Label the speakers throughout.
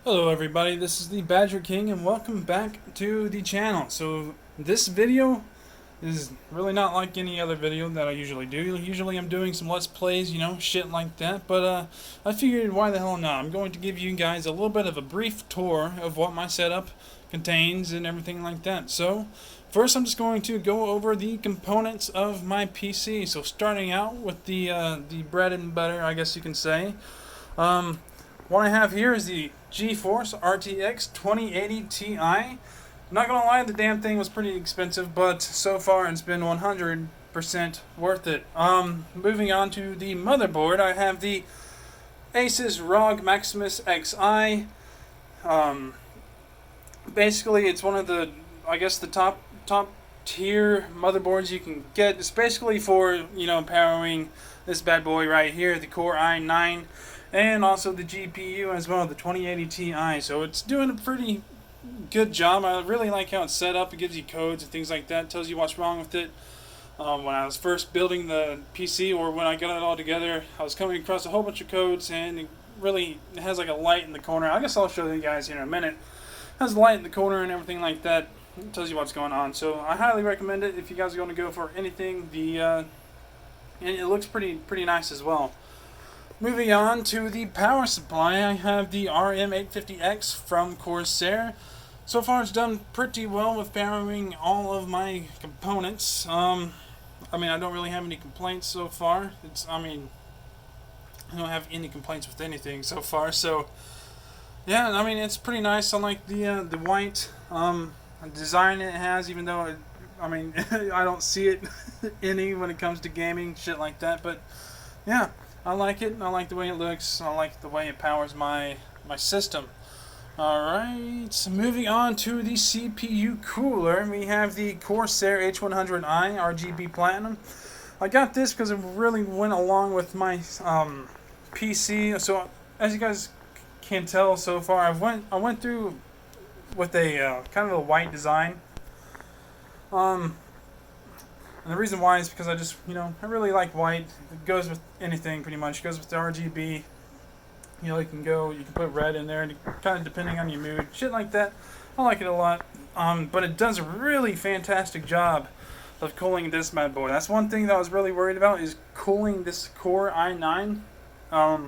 Speaker 1: Hello everybody, this is the Badger King and welcome back to the channel. So this video is really not like any other video that I usually do. Usually I'm doing some Let's Plays, shit like that, but I figured why the hell not. I'm going to give you guys a little bit of a brief tour of what my setup contains and everything like that. So first I'm just going to go over the components of my PC. So starting out with the bread and butter, I guess you can say. What I have here is the GeForce RTX 2080 Ti. Not gonna lie, the damn thing was pretty expensive, but so far it's been 100% worth it. Moving on to the motherboard, I have the Asus ROG Maximus Xi. Basically, it's one of the, I guess, the top tier motherboards you can get. It's basically for powering this bad boy right here, the Core i9. And also the GPU as well, the 2080 Ti. So it's doing a pretty good job. I really like how it's set up. It gives you codes and things like that. It tells you what's wrong with it. When I was first building the PC, or when I got it all together, I was coming across a whole bunch of codes, and it has like a light in the corner. I guess I'll show you guys here in a minute. It has a light in the corner and everything like that. It tells you what's going on. So I highly recommend it if you guys are going to go for anything. And it looks pretty nice as well. Moving on to the power supply, I have the RM850X from Corsair. So far it's done pretty well with powering all of my components. I don't really have any complaints so far. I don't have any complaints with anything so far. So, yeah, it's pretty nice. I like the white design it has, even though I don't see it any when it comes to gaming, shit like that. But, yeah. I like it. I like the way it looks. I like the way it powers my system. Alright, so moving on to the CPU cooler. We have the Corsair H100i RGB Platinum. I got this because it really went along with my PC. So as you guys can tell so far, I went through with a kind of a white design. And the reason why is because I really like white. It goes with anything pretty much. It goes with the RGB. You can put red in there, kind of depending on your mood. Shit like that. I like it a lot. But it does a really fantastic job of cooling this bad boy. That's one thing that I was really worried about, is cooling this Core i9. I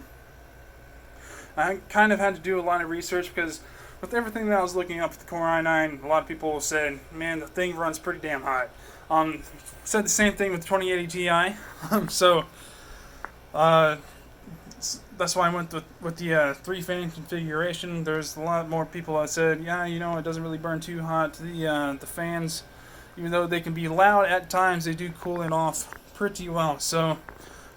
Speaker 1: kind of had to do a lot of research because with everything that I was looking up with the Core i9, a lot of people said, man, the thing runs pretty damn hot. Said the same thing with the 2080 Ti. That's why I went with the 3-fan configuration. There's a lot more people that said, yeah, it doesn't really burn too hot. The fans, even though they can be loud at times, they do cool it off pretty well. So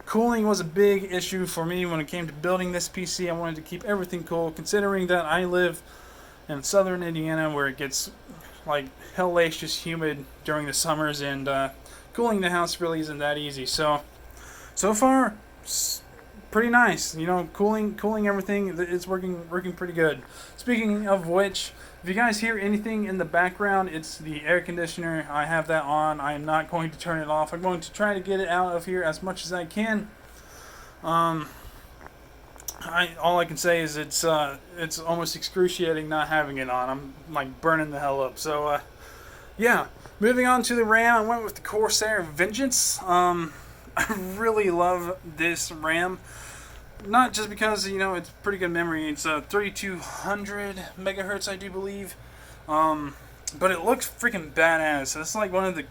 Speaker 1: cooling was a big issue for me when it came to building this PC. I wanted to keep everything cool, considering that I live in southern Indiana where it gets like hellacious humid during the summers, and cooling the house really isn't that easy. So far, pretty nice. Cooling everything, it's working pretty good. Speaking of which, if you guys hear anything in the background, it's the air conditioner. I have that on. I am not going to turn it off. I'm going to try to get it out of here as much as I can. All I can say is it's almost excruciating not having it on. I'm like burning the hell up. So yeah. Moving on to the RAM, I went with the Corsair Vengeance. I really love this RAM. Not just because it's pretty good memory. It's 3200 megahertz, I do believe. But it looks freaking badass. It's like one of the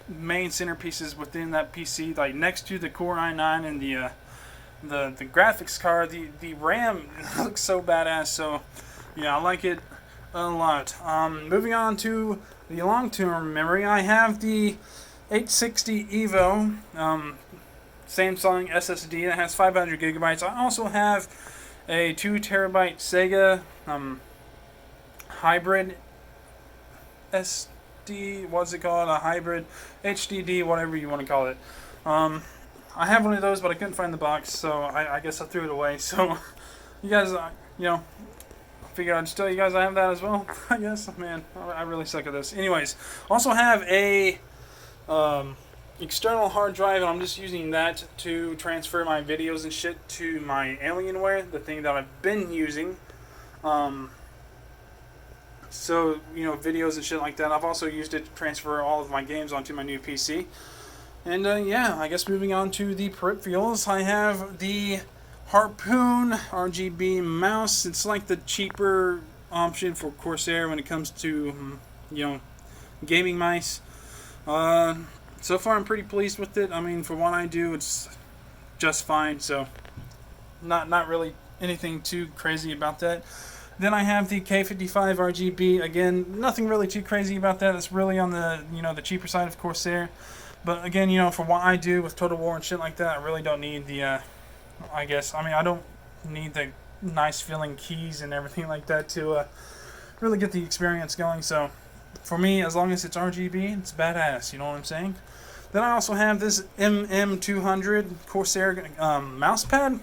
Speaker 1: main centerpieces within that PC, like next to the Core i9 and the graphics card. The RAM looks so badass. So yeah, I like it a lot. Moving on to the long-term memory, I have the 860 EVO Samsung SSD that has 500 gigabytes. I also have a 2 terabyte Sega hybrid SD. What's it called? A hybrid HDD, whatever you want to call it. I have one of those, but I couldn't find the box, so I guess I threw it away. So you guys, figured I'd just tell you guys I have that as well. I guess, man, I really suck at this. Anyways, also have a external hard drive, and I'm just using that to transfer my videos and shit to my Alienware, the thing that I've been using. So, videos and shit like that. I've also used it to transfer all of my games onto my new PC. And yeah, I guess moving on to the peripherals, I have the Harpoon RGB mouse. It's like the cheaper option for Corsair when it comes to, gaming mice. So far, I'm pretty pleased with it. I mean, for what I do, it's just fine. So, not really anything too crazy about that. Then I have the K55 RGB. Again, nothing really too crazy about that. It's really on the the cheaper side of Corsair. But again, for what I do with Total War and shit like that, I really don't need the. I don't need the nice feeling keys and everything like that to really get the experience going. So for me, as long as it's RGB, it's badass. You know what I'm saying? Then I also have this MM200 Corsair mouse pad.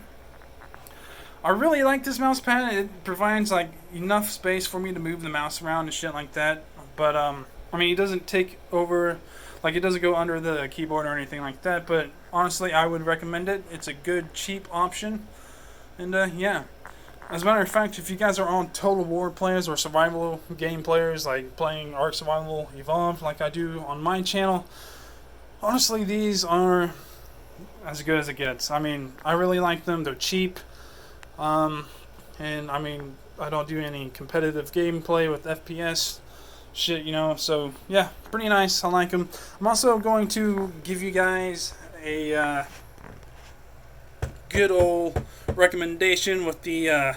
Speaker 1: I really like this mouse pad. It provides like enough space for me to move the mouse around and shit like that. But it doesn't take over, like it doesn't go under the keyboard or anything like that. But honestly, I would recommend it. It's a good cheap option. And yeah, as a matter of fact, if you guys are on Total War players or survival game players, like playing Ark Survival Evolved, like I do on my channel, honestly, these are as good as it gets. I mean, I really like them. They're cheap. And I don't do any competitive gameplay with FPS shit, so yeah, pretty nice. I like them. I'm also going to give you guys a good old recommendation with the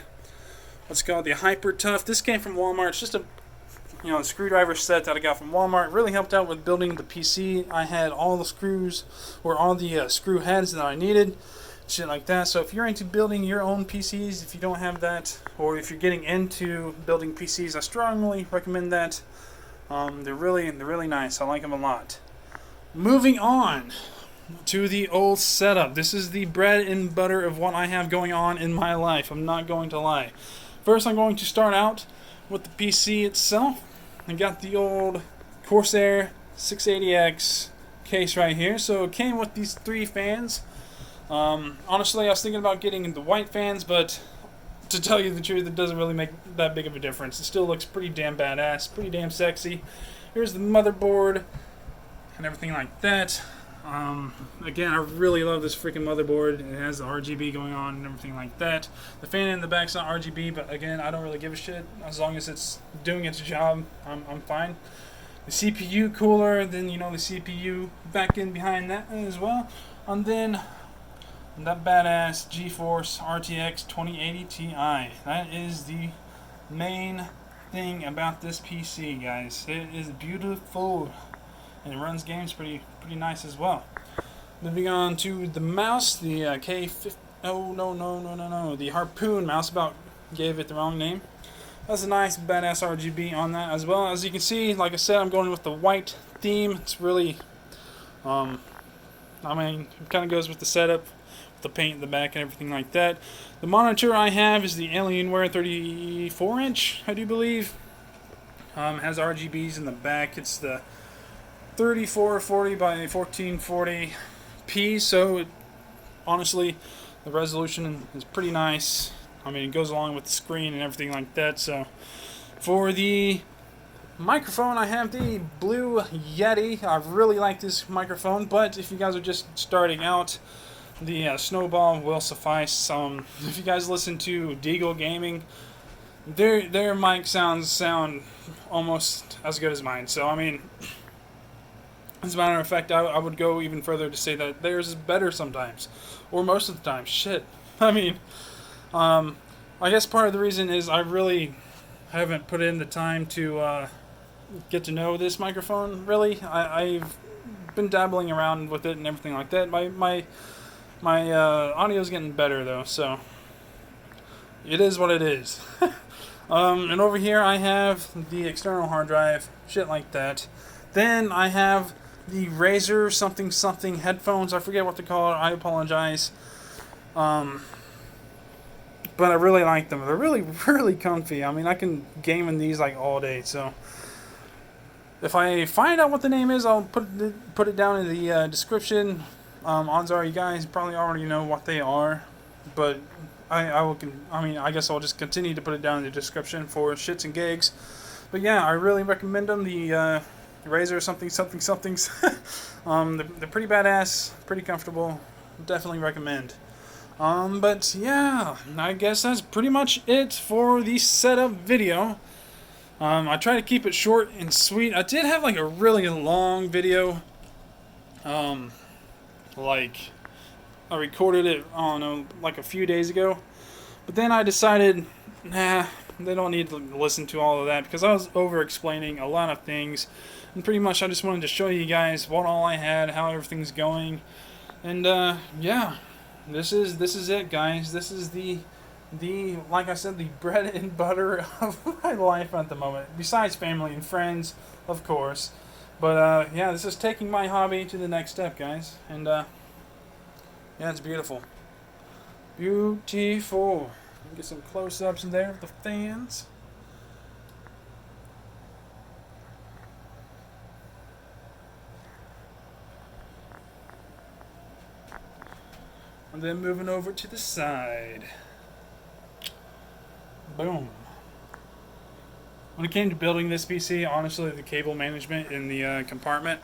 Speaker 1: what's called the Hyper Tough. This came from Walmart. It's just a screwdriver set that I got from Walmart. It really helped out with building the PC. I had all the screws or all the screw heads that I needed. Shit like that. So if you're into building your own PCs, if you don't have that, or if you're getting into building PCs, I strongly recommend that. They're really nice. I like them a lot. Moving on to the old setup. This is the bread and butter of what I have going on in my life. I'm not going to lie. First, I'm going to start out with the PC itself. I got the old Corsair 680X case right here. So it came with these 3 fans. Honestly, I was thinking about getting the white fans, but to tell you the truth, it doesn't really make that big of a difference. It still looks pretty damn badass, pretty damn sexy. Here's the motherboard and everything like that. Again, I really love this freaking motherboard. It has the RGB going on and everything like that. The fan in the back's not RGB, but again, I don't really give a shit. As long as it's doing its job, I'm fine. The CPU cooler, then the CPU back in behind that as well. And then that badass GeForce RTX 2080 Ti. That is the main thing about this PC, guys. It is beautiful, and it runs games pretty nice as well. Moving on to the mouse, the the Harpoon mouse. About gave it the wrong name. That's a nice badass RGB on that as well. As you can see, like I said, I'm going with the white theme. It's really, it kind of goes with the setup. The paint in the back and everything like that. The monitor I have is the Alienware 34-inch, I do believe. Has RGBs in the back. It's the 3440 by 1440p, so honestly, the resolution is pretty nice. It goes along with the screen and everything like that. So for the microphone, I have the Blue Yeti. I really like this microphone, but if you guys are just starting out, the Snowball will suffice. If you guys listen to Deagle Gaming, their mic sound almost as good as mine. So as a matter of fact, I would go even further to say that theirs is better sometimes, or most of the time. Shit. I guess part of the reason is I really haven't put in the time to get to know this microphone. Really, I've been dabbling around with it and everything like that. My audio's getting better though, so it is what it is. And over here I have the external hard drive, shit like that. Then I have the Razer something headphones. I forget what they call it. I apologize. But I really like them. They're really comfy. I can game in these like all day. So if I find out what the name is, I'll put it down in the description. Odds are you guys probably already know what they are, but I guess I'll just continue to put it down in the description for shits and gigs. But yeah, I really recommend them. The Razer somethings. They're pretty badass, pretty comfortable. Definitely recommend. But yeah, I guess that's pretty much it for the setup video. I try to keep it short and sweet. I did have like a really long video. Like I recorded it, I don't know, like a few days ago. But then I decided, nah, they don't need to listen to all of that because I was over explaining a lot of things. And pretty much I just wanted to show you guys what all I had, how everything's going. And yeah, this is it, guys. This is the like I said, the bread and butter of my life at the moment. Besides family and friends, of course. But yeah, this is taking my hobby to the next step, guys. And yeah, it's beautiful. Beautiful. Get some close-ups in there of the fans. And then moving over to the side. Boom. When it came to building this PC, honestly, the cable management in the compartment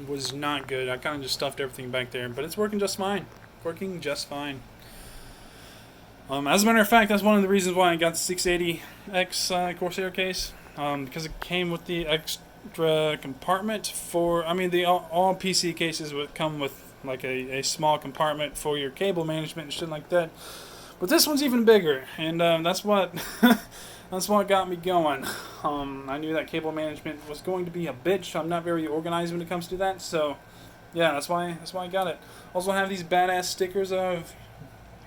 Speaker 1: was not good. I kind of just stuffed everything back there, but it's working just fine. Working just fine. As a matter of fact, that's one of the reasons why I got the 680X Corsair case, because it came with the extra compartment for, I mean, all PC cases would come with like a small compartment for your cable management and shit like that. But this one's even bigger, and that's what that's what got me going. I knew that cable management was going to be a bitch. I'm not very organized when it comes to that, so yeah, that's why I got it. Also have these badass stickers of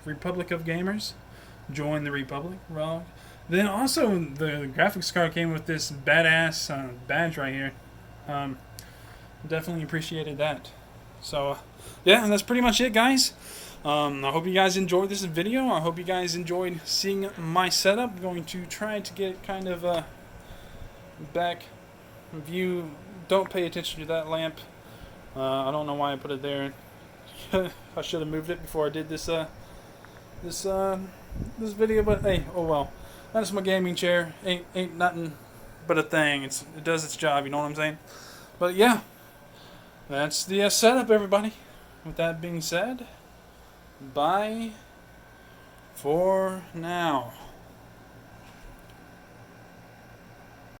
Speaker 1: Republic of Gamers. Join the Republic, Rob. Then also the graphics card came with this badass badge right here. Definitely appreciated that. So yeah, and that's pretty much it, guys. I hope you guys enjoyed this video. I hope you guys enjoyed seeing my setup. I'm going to try to get kind of a back view. Don't pay attention to that lamp. I don't know why I put it there. I should have moved it before I did this this video, but hey, oh well. That's my gaming chair. Ain't nothing but a thing. It does its job. You know what I'm saying? But yeah, that's the setup, everybody. With that being said, bye for now.